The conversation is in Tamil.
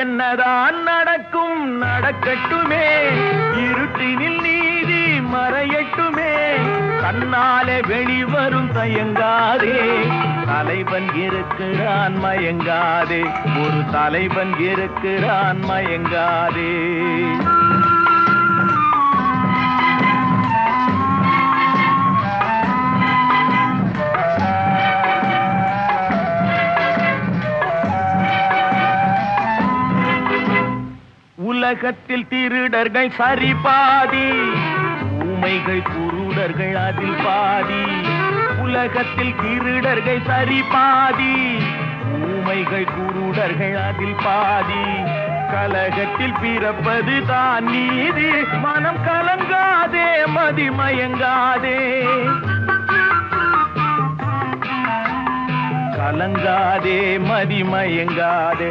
என்னதான் நடக்கும் நடக்கட்டுமே, இருட்டினில் நீதி மறையட்டுமே, தன்னாலே வெளிவரும் தயங்காதே, தலைவன் இருக்கிறான் மயங்காதே, ஒரு தலைவன் இருக்கிறான் மயங்காதே. உலகத்தில் திருடர்கள் சரி பாதி, ஊமைகள் குருடர்கள் அதில் பாதி. உலகத்தில் திருடர்கள் சரி பாதி, ஊமைகள் குருடர்கள் அதில் பாதி. கலகத்தில் பிறப்பது தான் நீதி, மனம் கலங்காதே மதிமயங்காதே, கலங்காதே மதிமயங்காதே.